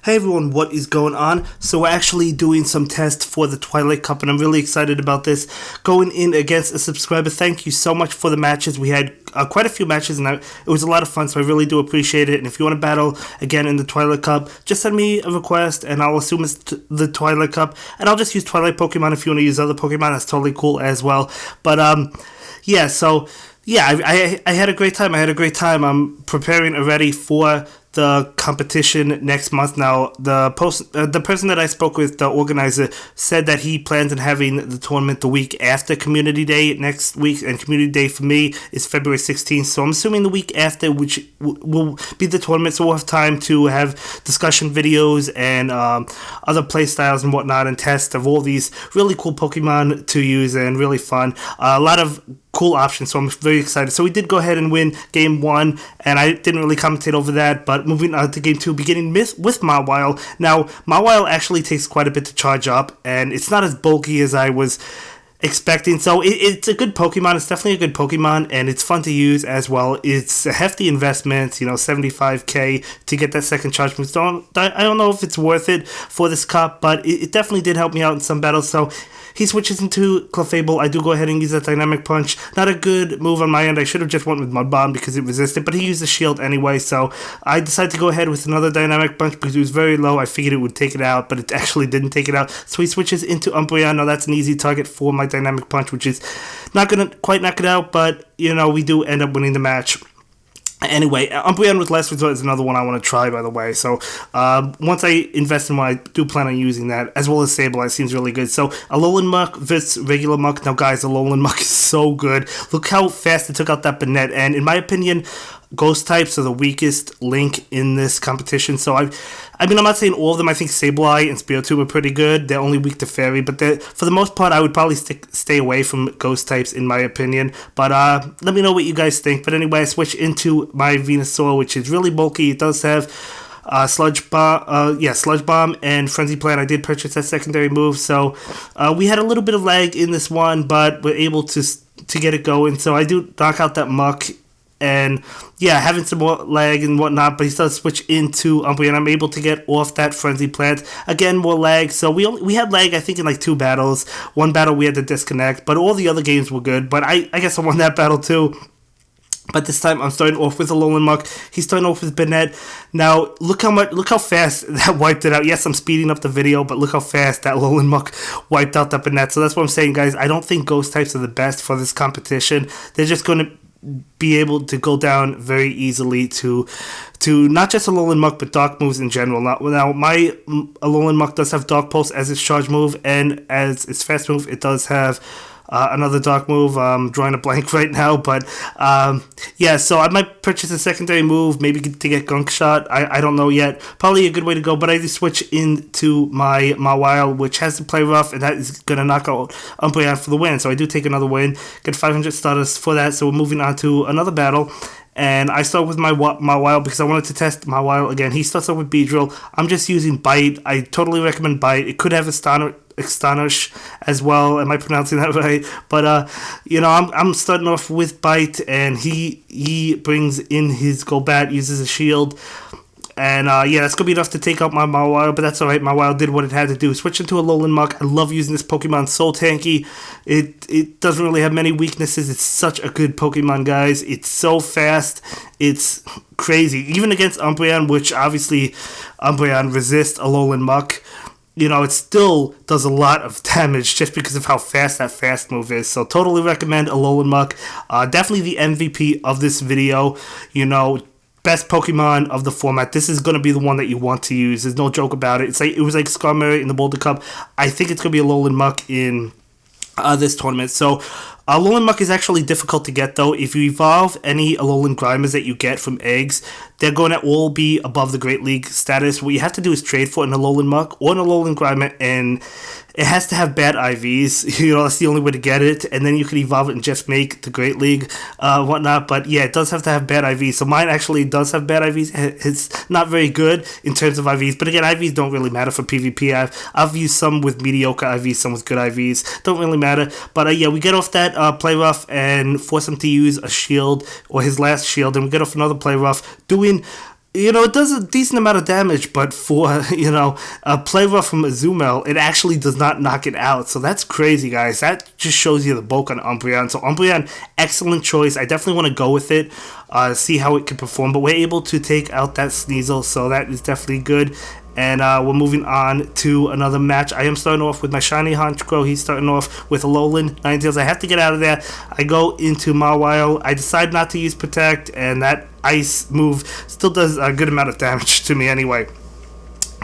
Hey everyone, what is going on? So we're actually doing some tests for the Twilight Cup and I'm really excited about this. Going in against a subscriber, thank you so much for the matches. We had quite a few matches and it was a lot of fun, so I really do appreciate it. And if you want to battle again in the Twilight Cup, just send me a request and I'll assume it's the Twilight Cup. And I'll just use Twilight Pokemon. If you want to use other Pokemon, that's totally cool as well. But yeah, so yeah, I had a great time. I'm preparing already for the competition next month. Now, the person that I spoke with, the organizer, said that he plans on having the tournament the week after Community Day next week, and Community Day for me is February 16th, so I'm assuming the week after, which will be the tournament, so we'll have time to have discussion videos and other play styles and whatnot, and tests of all these really cool Pokemon to use and really fun. A lot of cool options, so I'm very excited. So we did go ahead and win game 1, and I didn't really commentate over that, but moving on to game 2, beginning with Mawile. Now, Mawile actually takes quite a bit to charge up, and it's not as bulky as I was expecting, so it's a good Pokemon. It's definitely a good Pokemon, and it's fun to use as well. It's a hefty investment, 75k to get that second charge move. So I don't know if it's worth it for this cup, but it definitely did help me out in some battles. So he switches into Clefable. I do go ahead and use that Dynamic Punch. Not a good move on my end. I should have just went with Mud Bomb because it resisted, but he used the shield anyway, so I decided to go ahead with another Dynamic Punch because it was very low. I figured it would take it out, but it actually didn't take it out. So he switches into Umbreon. Now that's an easy target for my Dynamic Punch, which is not going to quite knock it out, but, we do end up winning the match. Anyway, Umbreon with Last Resort is another one I want to try, by the way. So, once I invest in one, I do plan on using that, as well as Sableye. Seems really good. So, Alolan Muk versus regular Muk. Now, guys, Alolan Muk is so good. Look how fast it took out that Banette. And in my opinion, Ghost types are the weakest link in this competition. So, I'm not saying all of them. I think Sableye and Spiritomb are pretty good. They're only weak to Fairy, but for the most part, I would probably stay away from Ghost types, in my opinion. But let me know what you guys think. But anyway, I switch into my Venusaur, which is really bulky. It does have Sludge Bomb and Frenzy Plant. I did purchase that secondary move, so we had a little bit of lag in this one, but we're able to get it going. So I do knock out that Muk. And yeah, having some more lag and whatnot, but he starts to switch into Umbreon. I'm able to get off that Frenzy Plant. Again, more lag. So we had lag, I think, in like 2 battles. One battle we had to disconnect, but all the other games were good. But I guess I won that battle too. But this time I'm starting off with Alolan Muk. He's starting off with Banette. Now look how fast that wiped it out. Yes, I'm speeding up the video, but look how fast that Alolan Muk wiped out that Banette. So that's what I'm saying, guys. I don't think Ghost types are the best for this competition. They're just going to be able to go down very easily to not just Alolan Muk, but Dark moves in general. Now my Alolan Muk does have Dark Pulse as its charge move, and as its fast move, it does have another Dark move. I'm drawing a blank right now, but yeah, so I might purchase a secondary move, maybe to get Gunk Shot. I don't know yet. Probably a good way to go, but I just switch into my Mawile, which has to play rough, and that is going to knock out Umbreon for the win. So I do take another win, get 500 starters for that. So we're moving on to another battle. And I start with my Mawile because I wanted to test Mawile again. He starts off with Beedrill. I'm just using Bite. I totally recommend Bite. It could have Astonish as well. Am I pronouncing that right? But I'm starting off with Bite, and he brings in his Golbat, uses a shield. And yeah, that's going to be enough to take out my Mawile, but that's alright. Mawile did what it had to do. Switch into Alolan Muk. I love using this Pokemon. So tanky. It doesn't really have many weaknesses. It's such a good Pokemon, guys. It's so fast. It's crazy. Even against Umbreon, which obviously Umbreon resists Alolan Muk. It still does a lot of damage just because of how fast that fast move is. So totally recommend Alolan Muk. Definitely the MVP of this video. Best Pokemon of the format. This is going to be the one that you want to use. There's no joke about it. It was like Skarmory in the Boulder Cup. I think it's going to be Alolan Muk in this tournament. So Alolan Muk is actually difficult to get, though. If you evolve any Alolan Grimers that you get from eggs, they're going to all be above the Great League status. What you have to do is trade for an Alolan Muk or an Alolan Grimer, and it has to have bad IVs. That's the only way to get it, and then you can evolve it and just make the Great League, whatnot. But yeah, it does have to have bad IVs. So mine actually does have bad IVs. It's not very good in terms of IVs, but again, IVs don't really matter for PvP. I've used some with mediocre IVs, some with good IVs. Don't really matter. But yeah, we get off that play rough and force him to use a shield or his last shield, and we get off another play rough, doing It does a decent amount of damage, but for, a play rough from Azumel, it actually does not knock it out. So that's crazy, guys. That just shows you the bulk on Umbreon. So Umbreon, excellent choice. I definitely want to go with it, see how it can perform. But we're able to take out that Sneasel, so that is definitely good. And we're moving on to another match. I am starting off with my shiny Honchkrow. He's starting off with Alolan Ninetales. I have to get out of there. I go into Mawile. I decide not to use Protect, and that Ice move still does a good amount of damage to me anyway.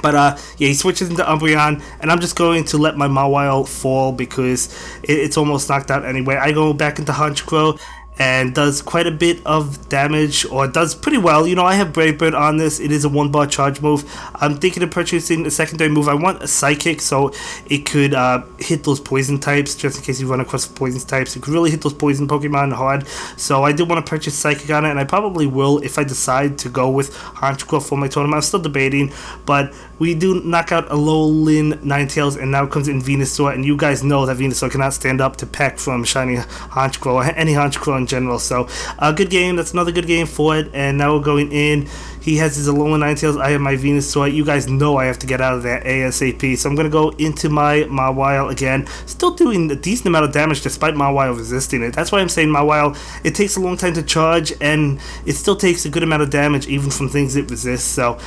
But yeah, he switches into Umbreon, and I'm just going to let my Mawile fall because it's almost knocked out anyway. I go back into Honchkrow and does quite a bit of damage, or does pretty well. I have Brave Bird on this. It is a 1-bar charge move. I'm thinking of purchasing a secondary move. I want a Psychic, so it could hit those poison types, just in case you run across poison types. It could really hit those poison Pokemon hard. So I do want to purchase Psychic on it, and I probably will if I decide to go with Honchkrow for my tournament. I'm still debating, but we do knock out Alolan Ninetales, and now comes in Venusaur, and you guys know that Venusaur cannot stand up to Peck from shiny Honchkrow, or any Honchkrow in general. So a good game. That's another good game for it. And now we're going in. He has his Alolan Ninetales. I have my Venusaur. You guys know I have to get out of there ASAP. So I'm going to go into my Mawile again. Still doing a decent amount of damage despite Mawile resisting it. That's why I'm saying Mawile, it takes a long time to charge, and it still takes a good amount of damage even from things it resists. So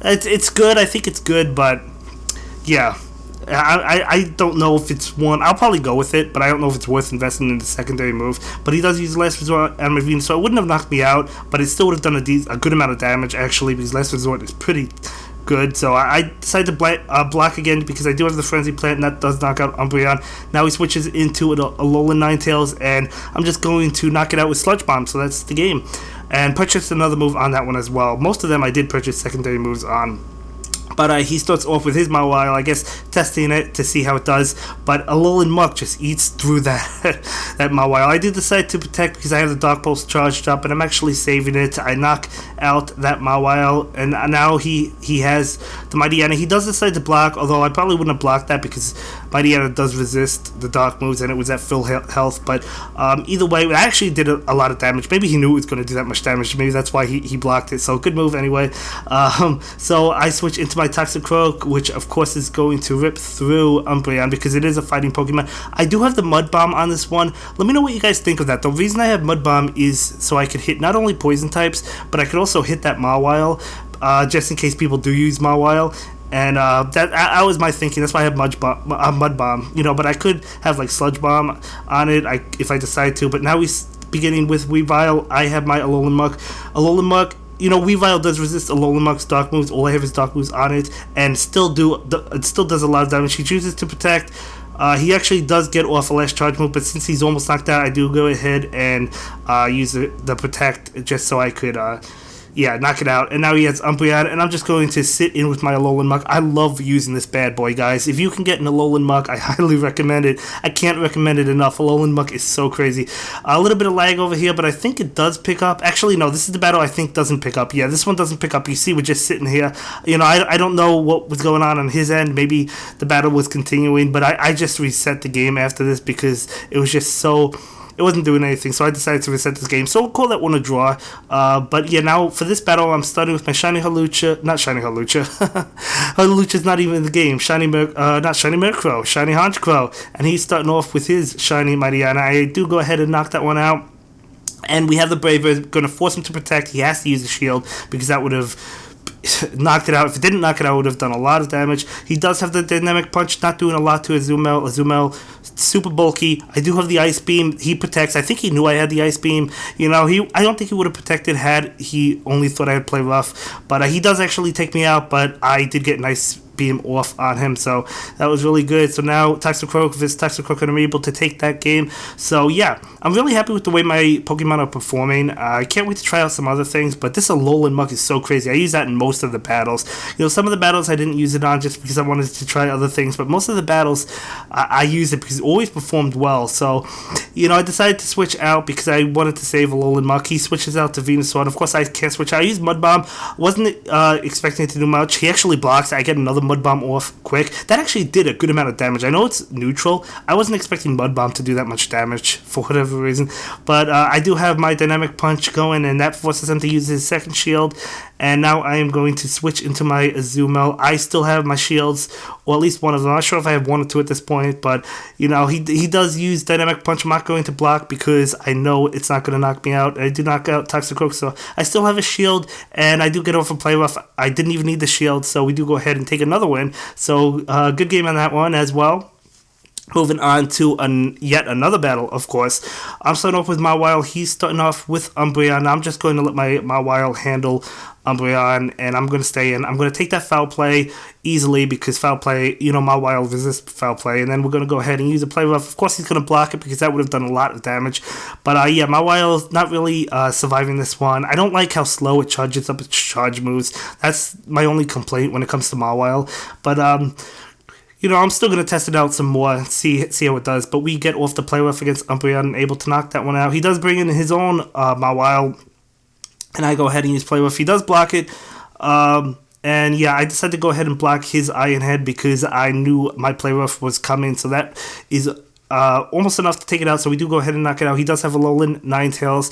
it's good. I think it's good, but yeah. I don't know if it's one. I'll probably go with it, but I don't know if it's worth investing in the secondary move. But he does use Last Resort on my Venusaur, so it wouldn't have knocked me out, but it still would have done a good amount of damage, actually, because Last Resort is pretty good. So I decided to block again because I do have the Frenzy Plant, and that does knock out Umbreon. Now he switches into a Alolan Ninetales, and I'm just going to knock it out with Sludge Bomb, so that's the game. And purchased another move on that one as well. Most of them I did purchase secondary moves on. But he starts off with his Mawile, I guess, testing it to see how it does. But Alolan Muk just eats through that that Mawile. I did decide to Protect because I have the Dark Pulse charged up, and I'm actually saving it. I knock out that Mawile, and now he has the Mightyena. He does decide to block, although I probably wouldn't have blocked that because Mightyena does resist the Dark moves, and it was at full health. But either way, it actually did a lot of damage. Maybe he knew it was going to do that much damage. Maybe that's why he blocked it. So good move anyway. So I switch into my Toxicroak, which of course is going to rip through Umbreon because it is a fighting Pokemon. I do have the Mud Bomb on this one. Let me know what you guys think of that. The reason I have Mud Bomb is so I could hit not only poison types, but I could also hit that Mawile, just in case people do use Mawile. And that was my thinking. That's why I have Mud Bomb. But I could have like Sludge Bomb on it if I decide to. But now we're beginning with Weavile. I have my Alolan Muk. Weavile does resist Alolan Muk's Dark moves. All I have is Dark moves on it, and it still does a lot of damage. He chooses to Protect. He actually does get off a last charge move, but since he's almost knocked out, I do go ahead and use the Protect just so I could knock it out. And now he has Umbreon, and I'm just going to sit in with my Alolan Muk. I love using this bad boy, guys. If you can get an Alolan Muk, I highly recommend it. I can't recommend it enough. Alolan Muk is so crazy. A little bit of lag over here, but I think it does pick up. Actually, no, this is the battle I think doesn't pick up. Yeah, this one doesn't pick up. You see, we're just sitting here. I don't know what was going on his end. Maybe the battle was continuing, but I just reset the game after this because it was just so... It wasn't doing anything, so I decided to reset this game. So we'll call that one a draw. But yeah, now for this battle, I'm starting with my Shiny Hawlucha. Not Shiny Hawlucha. Hawlucha's not even in the game. Not Shiny Murkrow. Shiny Honchkrow. And he's starting off with his Shiny Mightyena. I do go ahead and knock that one out. And we have the Braver going to force him to Protect. He has to use the Shield because that would have knocked it out. If it didn't knock it out, it would have done a lot of damage. He does have the Dynamic Punch, not doing a lot to Azumel. Azumel, super bulky. I do have the Ice Beam. He protects. I think he knew I had the Ice Beam. I don't think he would have protected had he only thought I had play rough. But he does actually take me out, but I did get an Ice Beam off on him, so that was really good. So now Toxicroak vs Toxicroak, and I'm able to take that game. So yeah, I'm really happy with the way my Pokemon are performing. I can't wait to try out some other things, but this Alolan Muk is so crazy. I use that in most of the battles. Some of the battles I didn't use it on just because I wanted to try other things, but most of the battles I use it because it always performed well. So I decided to switch out because I wanted to save Alolan Muk. He switches out to Venusaur, and of course I can't switch out. I use Mud Bomb. Wasn't expecting it to do much. He actually blocks. I get another Mud Bomb off quick. That actually did a good amount of damage. I know it's neutral. I wasn't expecting Mud Bomb to do that much damage for whatever reason, but I do have my Dynamic Punch going, and that forces him to use his second shield, And now I am going to switch into my Azumarill. I still have my shields, or at least one of them. I'm not sure if I have one or two at this point, but you know, he does use Dynamic Punch. I'm not going to block because I know it's not going to knock me out. I do knock out Toxicroak, so I still have a shield, and I do get off a play rough. I didn't even need the shield, so we do go ahead and take another win. So good game on that one as well. Moving on to yet another battle, of course. I'm starting off with Mawile. He's starting off with Umbreon. I'm just going to let my Mawile handle Umbreon, and I'm going to stay in. I'm going to take that foul play easily because foul play, you know, Mawile resists foul play. And then we're going to go ahead and use a play rough. Of course, he's going to block it because that would have done a lot of damage. But yeah, Mawile's not really surviving this one. I don't like how slow it charges up its charge moves. That's my only complaint when it comes to Mawile. But you know, I'm still going to test it out some more, see how it does. But we get off the play rough against Umbreon and able to knock that one out. He does bring in his own Mawile, and I go ahead and use play rough. He does block it. And yeah, I decided to go ahead and block his Iron Head because I knew my play rough was coming. So that is almost enough to take it out. So we do go ahead and knock it out. He does have Alolan Ninetales.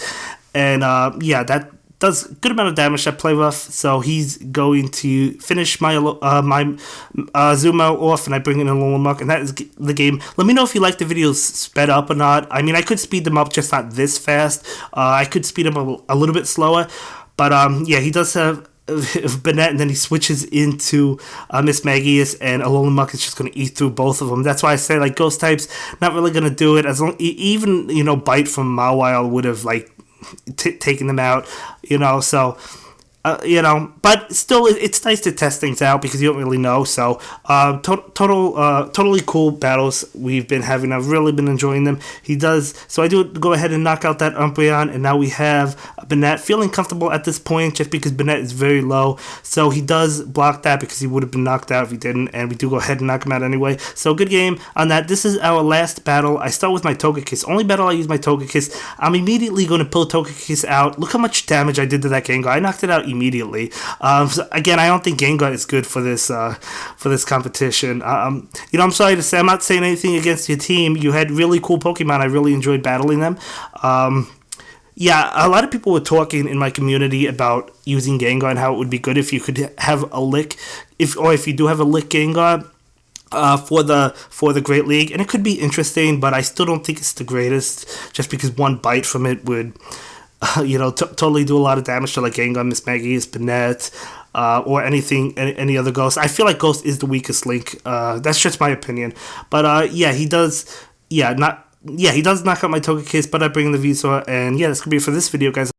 And yeah, that does a good amount of damage, that play rough, so he's going to finish my Zumo off, and I bring in Alolan Muk, and that is the game. Let me know if you like the videos sped up or not. I mean, I could speed them up, just not this fast. I could speed them a little bit slower, but yeah, he does have Banette, and then he switches into Miss Magius, and Alolan Muk is just going to eat through both of them. That's why I say, like, Ghost types, not really going to do it. As long, even, you know, Bite from Mawile would have, like, taking them out, you know, so you know, but still it's nice to test things out because you don't really know. So totally cool battles we've been having. I've really been enjoying them. He does, so I do go ahead and knock out that Umbreon, and now we have Banette feeling comfortable at this point just because Banette is very low. So he does block that because he would have been knocked out if he didn't, and we do go ahead and knock him out anyway. So good game on that. This is our last battle. I start with my Togekiss. Only battle I use my Togekiss. I'm immediately going to pull Togekiss out. Look how much damage I did to that Gengar. I knocked it out immediately. So again, I don't think Gengar is good for this competition. You know, I'm sorry to say, I'm not saying anything against your team. You had really cool Pokemon. I really enjoyed battling them. Yeah, a lot of people were talking in my community about using Gengar and how it would be good if you could have a lick, if you do have a lick Gengar for the Great League, and it could be interesting, but I still don't think it's the greatest, just because one bite from it would you know, totally do a lot of damage to like Gengar, Miss Magius, Banette, or any other Ghost. I feel like Ghost is the weakest link. That's just my opinion. But yeah, he does. Yeah, he does knock out my Togekiss, but I bring in the Venusaur, and yeah, that's gonna be it for this video, guys.